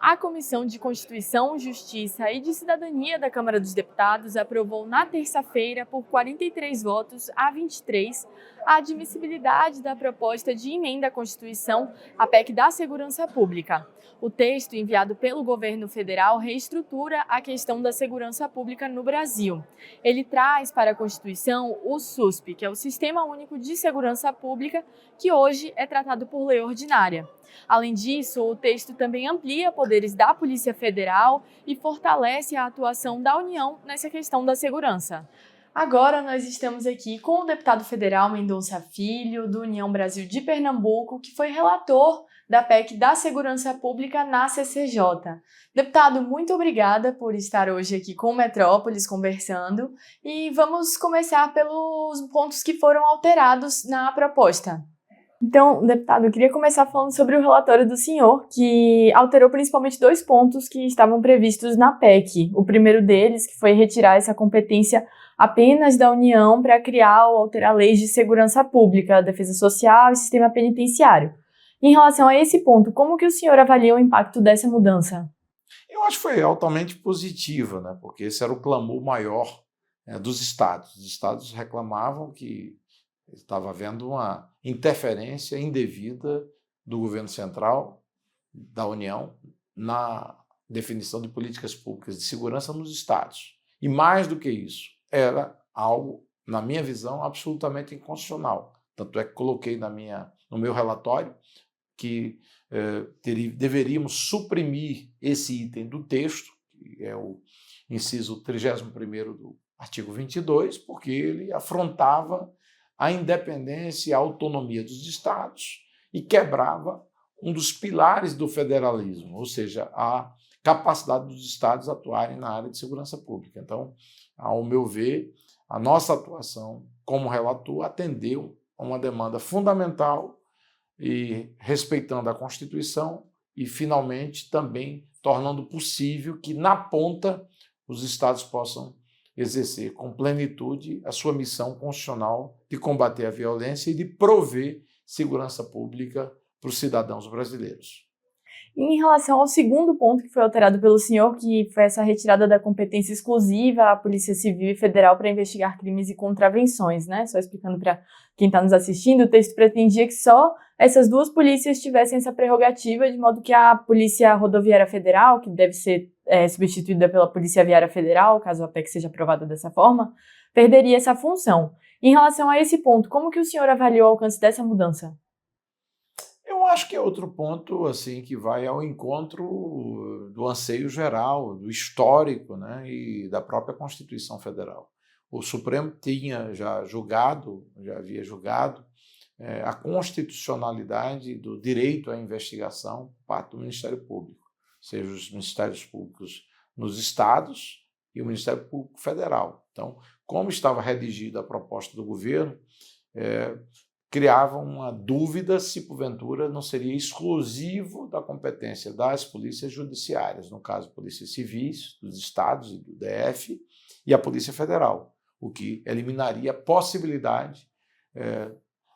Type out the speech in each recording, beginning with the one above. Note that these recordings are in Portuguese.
A Comissão de Constituição, Justiça e de Cidadania da Câmara dos Deputados aprovou na terça-feira, por 43 votos a 23, a admissibilidade da proposta de emenda à Constituição, a PEC da Segurança Pública. O texto enviado pelo governo federal reestrutura a questão da segurança pública no Brasil. Ele traz para a Constituição o SUSP, que é o Sistema Único de Segurança Pública, que hoje é tratado por lei ordinária. Além disso, o texto também amplia poderes da Polícia Federal e fortalece a atuação da União nessa questão da segurança. Agora nós estamos aqui com o deputado federal Mendonça Filho, do União Brasil de Pernambuco, que foi relator da PEC da Segurança Pública na CCJ. Deputado, muito obrigada por estar hoje aqui com o Metrópolis conversando e vamos começar pelos pontos que foram alterados na proposta. Então, deputado, eu queria começar falando sobre o relatório do senhor, que alterou principalmente 2 pontos que estavam previstos na PEC. O primeiro deles, que foi retirar essa competência apenas da União para criar ou alterar leis de segurança pública, defesa social e sistema penitenciário. Em relação a esse ponto, como que o senhor avalia o impacto dessa mudança? Eu acho que foi altamente positiva, né? Porque esse era o clamor maior dos estados. Os estados reclamavam que estava havendo uma interferência indevida do governo central, da União, na definição de políticas públicas de segurança nos estados. E mais do que isso, era algo, na minha visão, absolutamente inconstitucional. Tanto é que coloquei no meu relatório que deveríamos suprimir esse item do texto, que é o inciso 31º do artigo 22, porque ele afrontava a independência e a autonomia dos estados e quebrava um dos pilares do federalismo, ou seja, a capacidade dos estados atuarem na área de segurança pública. Então, ao meu ver, a nossa atuação como relator atendeu a uma demanda fundamental e respeitando a Constituição e, finalmente, também tornando possível que, na ponta, os estados possam exercer com plenitude a sua missão constitucional de combater a violência e de prover segurança pública para os cidadãos brasileiros. Em relação ao segundo ponto que foi alterado pelo senhor, que foi essa retirada da competência exclusiva à Polícia Civil e Federal para investigar crimes e contravenções, né? Só explicando para quem está nos assistindo, o texto pretendia que só essas 2 polícias tivessem essa prerrogativa, de modo que a Polícia Rodoviária Federal, que deve ser substituída pela Polícia Viária Federal, caso a PEC seja aprovada dessa forma, perderia essa função. Em relação a esse ponto, como que o senhor avaliou o alcance dessa mudança? Eu acho que é outro ponto assim que vai ao encontro do anseio geral, do histórico, né, e da própria Constituição Federal. O Supremo já havia julgado a constitucionalidade do direito à investigação por parte do Ministério Público, seja os Ministérios Públicos nos estados e o Ministério Público Federal. Então, como estava redigida a proposta do governo, criava uma dúvida se, porventura, não seria exclusivo da competência das polícias judiciárias, no caso, polícias civis dos estados e do DF, e a Polícia Federal, o que eliminaria a possibilidade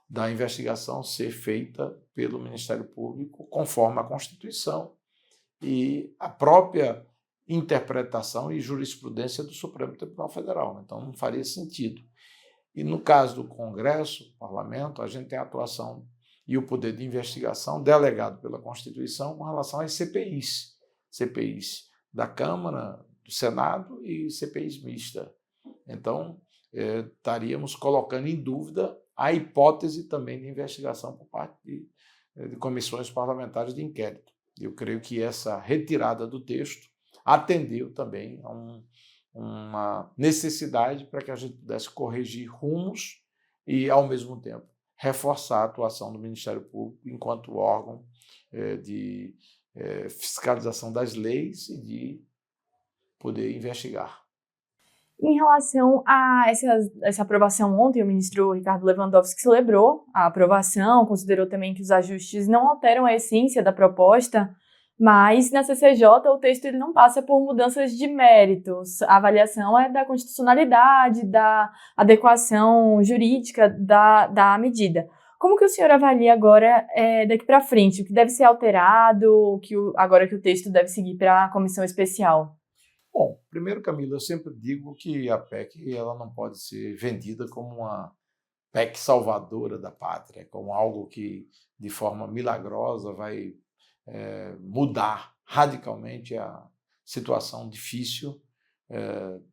da investigação ser feita pelo Ministério Público conforme a Constituição e a própria interpretação e jurisprudência do Supremo Tribunal Federal. Então, não faria sentido. E no caso do Congresso, Parlamento, a gente tem a atuação e o poder de investigação delegado pela Constituição com relação às CPIs. CPIs da Câmara, do Senado e CPIs mistas. Então, estaríamos colocando em dúvida a hipótese também de investigação por parte de comissões parlamentares de inquérito. Eu creio que essa retirada do texto atendeu também a uma necessidade para que a gente pudesse corrigir rumos e, ao mesmo tempo, reforçar a atuação do Ministério Público enquanto órgão de fiscalização das leis e de poder investigar. Em relação a essa aprovação ontem, o ministro Ricardo Lewandowski celebrou a aprovação, considerou também que os ajustes não alteram a essência da proposta, mas na CCJ o texto ele não passa por mudanças de méritos. A avaliação é da constitucionalidade, da adequação jurídica da medida. Como que o senhor avalia agora, daqui para frente, o que deve ser alterado, agora que o texto deve seguir para a comissão especial? Bom, primeiro, Camila, eu sempre digo que a PEC ela não pode ser vendida como uma PEC salvadora da pátria, como algo que, de forma milagrosa, vai mudar radicalmente a situação difícil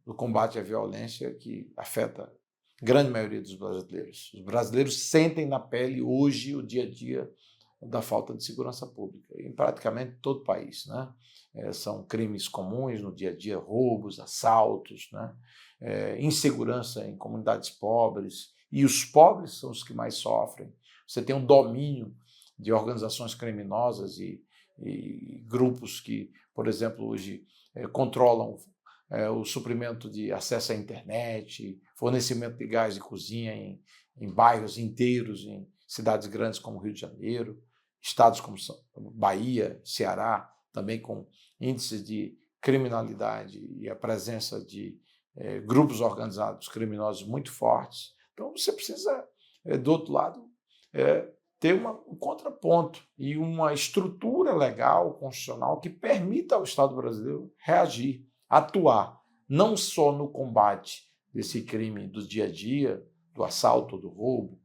do combate à violência que afeta a grande maioria dos brasileiros. Os brasileiros sentem na pele hoje o dia a dia da falta de segurança pública, em praticamente todo o país, né? São crimes comuns no dia a dia, roubos, assaltos, né? Insegurança em comunidades pobres, e os pobres são os que mais sofrem. Você tem um domínio de organizações criminosas e grupos que, por exemplo, hoje controlam o suprimento de acesso à internet, fornecimento de gás de cozinha em bairros inteiros, em cidades grandes como Rio de Janeiro, estados como Bahia, Ceará, também com índices de criminalidade e a presença de grupos organizados criminosos muito fortes. Então, você precisa, do outro lado, ter um contraponto e uma estrutura legal, constitucional, que permita ao Estado brasileiro reagir, atuar, não só no combate desse crime do dia a dia, do assalto, do roubo,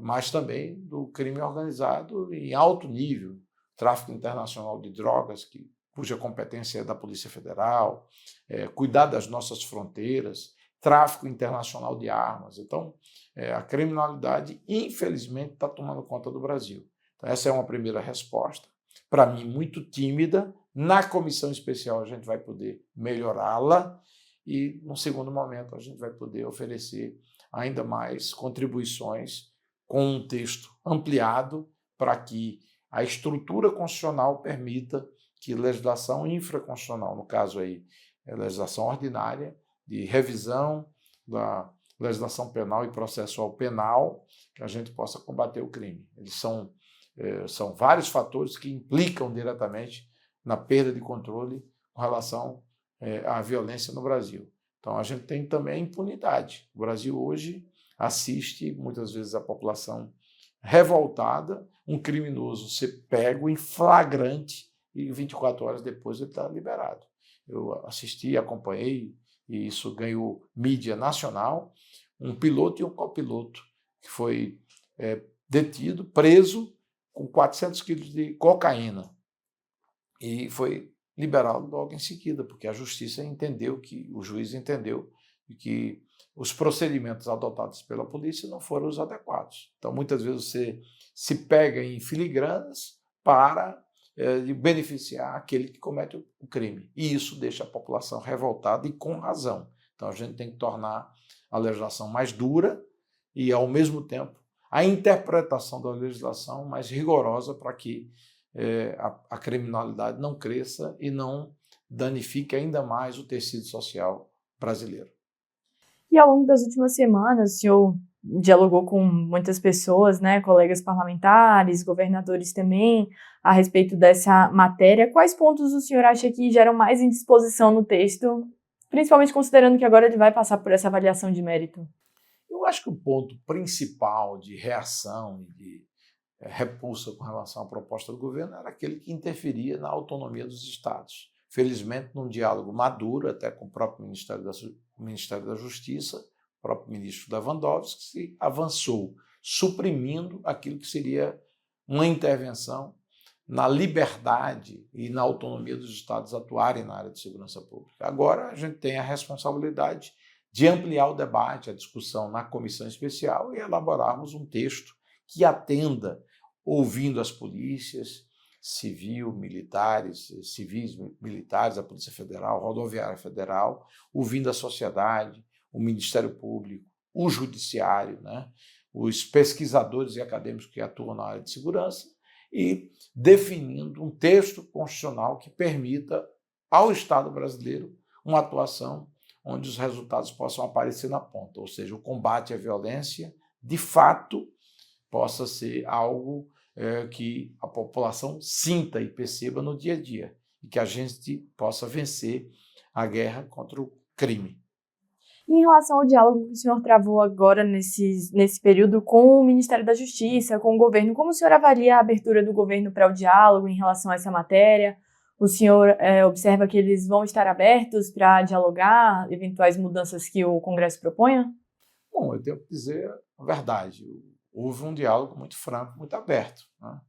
mas também do crime organizado em alto nível, tráfico internacional de drogas, cuja competência é da Polícia Federal, cuidar das nossas fronteiras, tráfico internacional de armas. Então, a criminalidade, infelizmente, está tomando conta do Brasil. Então, essa é uma primeira resposta, para mim, muito tímida. Na comissão especial, a gente vai poder melhorá-la e, no segundo momento, a gente vai poder oferecer ainda mais contribuições com um texto ampliado para que a estrutura constitucional permita que legislação infraconstitucional, no caso aí, legislação ordinária, de revisão da legislação penal e processual penal, que a gente possa combater o crime. Eles são vários fatores que implicam diretamente na perda de controle com relação à violência no Brasil. Então, a gente tem também a impunidade. O Brasil hoje assiste, muitas vezes, a população revoltada, um criminoso ser pego em flagrante e 24 horas depois ele está liberado. Eu assisti, acompanhei, e isso ganhou mídia nacional, um piloto e um copiloto que foi detido, preso, com 400 quilos de cocaína. E foi liberado logo em seguida, porque a justiça entendeu, o juiz entendeu que os procedimentos adotados pela polícia não foram os adequados. Então, muitas vezes você se pega em filigranas para beneficiar aquele que comete o crime. E isso deixa a população revoltada e com razão. Então, a gente tem que tornar a legislação mais dura e, ao mesmo tempo, a interpretação da legislação mais rigorosa para que a criminalidade não cresça e não danifique ainda mais o tecido social brasileiro. E ao longo das últimas semanas, o senhor dialogou com muitas pessoas, né, colegas parlamentares, governadores também, a respeito dessa matéria. Quais pontos o senhor acha que geram mais indisposição no texto, principalmente considerando que agora ele vai passar por essa avaliação de mérito? Eu acho que o ponto principal de reação e de repulsa com relação à proposta do governo era aquele que interferia na autonomia dos estados. Felizmente, num diálogo maduro, até com o próprio Ministério da Justiça, o próprio ministro Lewandowski, se avançou, suprimindo aquilo que seria uma intervenção na liberdade e na autonomia dos estados atuarem na área de segurança pública. Agora, a gente tem a responsabilidade de ampliar o debate, a discussão na comissão especial e elaborarmos um texto que atenda, ouvindo as polícias, civis, militares, a Polícia Federal, a Rodoviária Federal, ouvindo a sociedade, o Ministério Público, o Judiciário, né, os pesquisadores e acadêmicos que atuam na área de segurança e definindo um texto constitucional que permita ao Estado brasileiro uma atuação onde os resultados possam aparecer na ponta, ou seja, o combate à violência, de fato, possa ser algo que a população sinta e perceba no dia a dia, e que a gente possa vencer a guerra contra o crime. Em relação ao diálogo que o senhor travou agora nesse período com o Ministério da Justiça, com o governo, como o senhor avalia a abertura do governo para o diálogo em relação a essa matéria? O senhor observa que eles vão estar abertos para dialogar eventuais mudanças que o Congresso proponha? Bom, eu tenho que dizer a verdade. Houve um diálogo muito franco, muito aberto, né?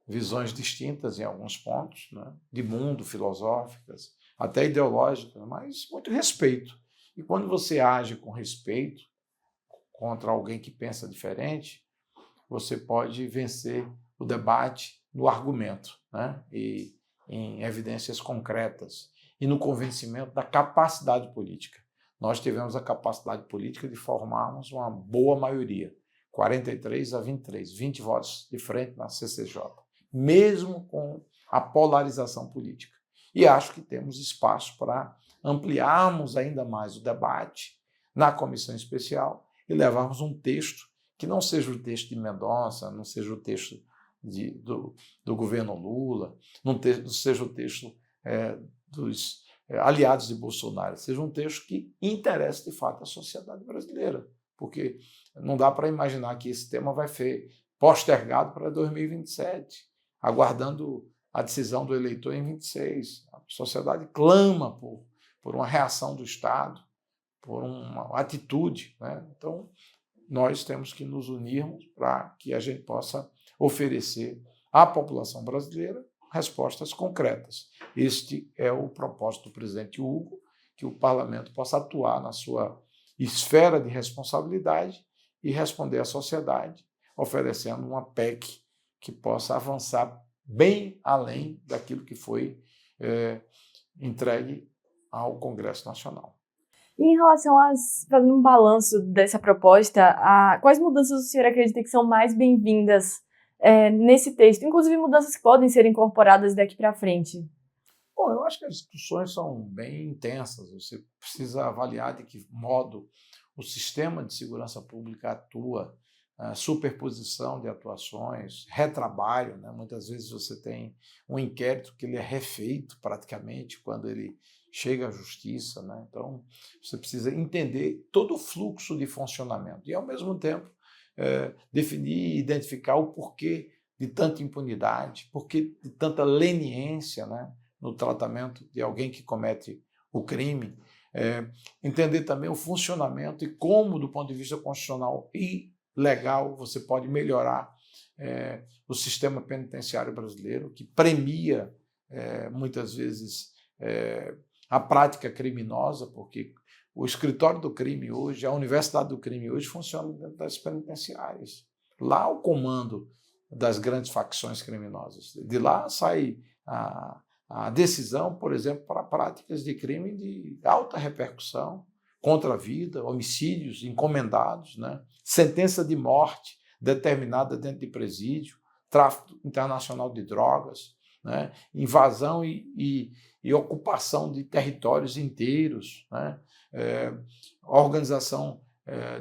Visões distintas em alguns pontos, né? De mundo, filosóficas, até ideológicas, mas muito respeito. E quando você age com respeito contra alguém que pensa diferente, você pode vencer o debate no argumento, né? E em evidências concretas e no convencimento da capacidade política. Nós tivemos a capacidade política de formarmos uma boa maioria, 43-23, 20 votos de frente na CCJ, mesmo com a polarização política. E acho que temos espaço para ampliarmos ainda mais o debate na comissão especial e levarmos um texto que não seja o texto de Mendonça, não seja o texto do governo Lula, não seja o texto dos aliados de Bolsonaro, seja um texto que interesse de fato a sociedade brasileira, porque não dá para imaginar que esse tema vai ser postergado para 2027, aguardando a decisão do eleitor em 26. A sociedade clama por uma reação do Estado, por uma atitude, né? Então, nós temos que nos unirmos para que a gente possa oferecer à população brasileira respostas concretas. Este é o propósito do presidente Hugo, que o parlamento possa atuar na sua esfera de responsabilidade e responder à sociedade, oferecendo uma PEC que possa avançar bem além daquilo que foi entregue ao Congresso Nacional. E em relação fazendo um balanço dessa proposta, quais mudanças o senhor acredita que são mais bem-vindas nesse texto? Inclusive mudanças que podem ser incorporadas daqui para frente. Bom, eu acho que as discussões são bem intensas. Você precisa avaliar de que modo o sistema de segurança pública atua, superposição de atuações, retrabalho, né? Muitas vezes você tem um inquérito que ele é refeito praticamente quando ele chega à justiça, né? Então, você precisa entender todo o fluxo de funcionamento e, ao mesmo tempo, definir e identificar o porquê de tanta impunidade, porquê de tanta leniência, né, no tratamento de alguém que comete o crime, entender também o funcionamento e como, do ponto de vista constitucional e legal, você pode melhorar o sistema penitenciário brasileiro, que premia, muitas vezes, a prática criminosa, porque o escritório do crime hoje, a universidade do crime hoje funciona dentro das penitenciárias. Lá o comando das grandes facções criminosas. De lá sai a decisão, por exemplo, para práticas de crime de alta repercussão, contra a vida, homicídios encomendados, né? Sentença de morte determinada dentro de presídio, tráfico internacional de drogas, né? Invasão e ocupação de territórios inteiros, né? Organização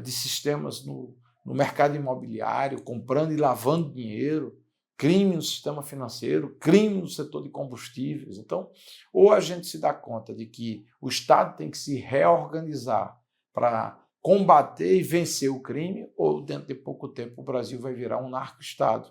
de sistemas no mercado imobiliário, comprando e lavando dinheiro, crime no sistema financeiro, crime no setor de combustíveis. Então, ou a gente se dá conta de que o Estado tem que se reorganizar para combater e vencer o crime, ou dentro de pouco tempo o Brasil vai virar um narco-estado,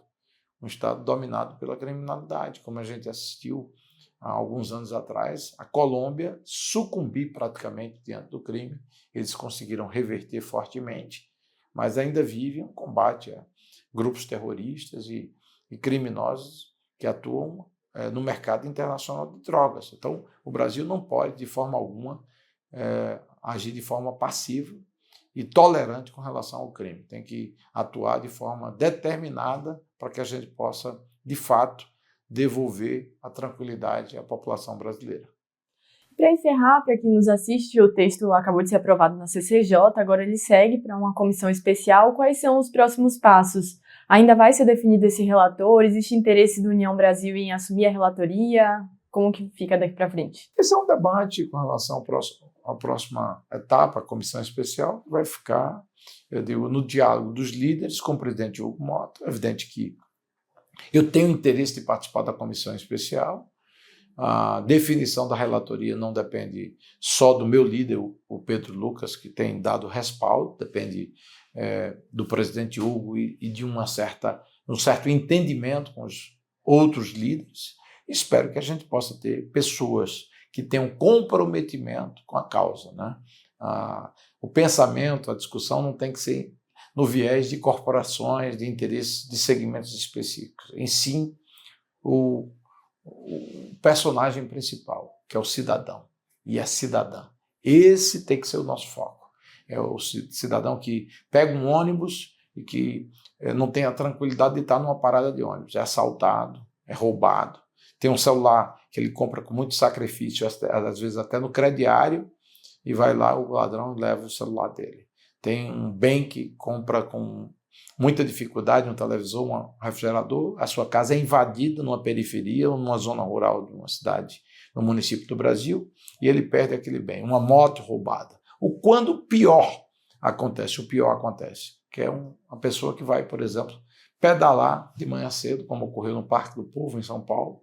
um Estado dominado pela criminalidade, como a gente assistiu há alguns anos atrás, a Colômbia sucumbir praticamente diante do crime. Eles conseguiram reverter fortemente, mas ainda vivem um combate a grupos terroristas e criminosos que atuam no mercado internacional de drogas. Então, o Brasil não pode, de forma alguma, agir de forma passiva e tolerante com relação ao crime. Tem que atuar de forma determinada para que a gente possa, de fato, devolver a tranquilidade à população brasileira. Para encerrar, para quem nos assiste, o texto acabou de ser aprovado na CCJ, agora ele segue para uma comissão especial. Quais são os próximos passos? Ainda vai ser definido esse relator? Existe interesse do União Brasil em assumir a relatoria? Como que fica daqui para frente? Esse é um debate com relação à próxima etapa, a comissão especial, que vai ficar, eu digo, no diálogo dos líderes com o presidente Hugo Mota. É evidente que eu tenho interesse de participar da comissão especial, A definição da relatoria não depende só do meu líder, o Pedro Lucas, que tem dado respaldo, depende do presidente Hugo e de um certo entendimento com os outros líderes. Espero que a gente possa ter pessoas que tenham comprometimento com a causa, né? O pensamento, a discussão não tem que ser no viés de corporações, de interesses, de segmentos específicos. Em si, o personagem principal, que é o cidadão e a cidadã. Esse tem que ser o nosso foco. É o cidadão que pega um ônibus e que não tem a tranquilidade de estar numa parada de ônibus. É assaltado, é roubado. Tem um celular que ele compra com muito sacrifício, às vezes até no crediário, e vai lá o ladrão e leva o celular dele. Tem um bem que compra com muita dificuldade, um televisor, um refrigerador, a sua casa é invadida numa periferia ou numa zona rural de uma cidade, no município do Brasil, e ele perde aquele bem, uma moto roubada. Quando o pior acontece, que é uma pessoa que vai, por exemplo, pedalar de manhã cedo, como ocorreu no Parque do Povo, em São Paulo,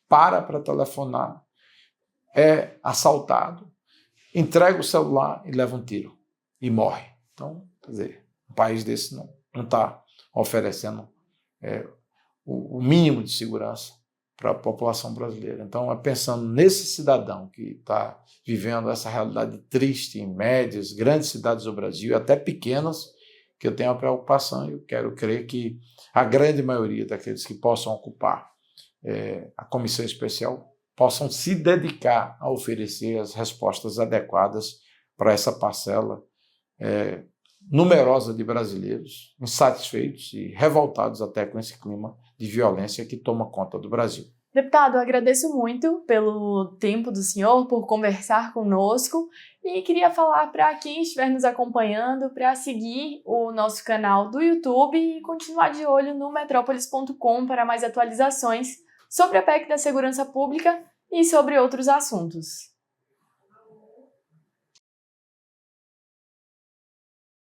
para telefonar, é assaltado, entrega o celular e leva um tiro e morre. Então, quer dizer, um país desse não está oferecendo o mínimo de segurança para a população brasileira. Então, pensando nesse cidadão que está vivendo essa realidade triste em médias, grandes cidades do Brasil, e até pequenas, que eu tenho a preocupação, e eu quero crer que a grande maioria daqueles que possam ocupar a comissão especial possam se dedicar a oferecer as respostas adequadas para essa parcela numerosa de brasileiros insatisfeitos e revoltados até com esse clima de violência que toma conta do Brasil. Deputado, eu agradeço muito pelo tempo do senhor, por conversar conosco, e queria falar para quem estiver nos acompanhando para seguir o nosso canal do YouTube e continuar de olho no metrópolis.com para mais atualizações sobre a PEC da Segurança Pública e sobre outros assuntos.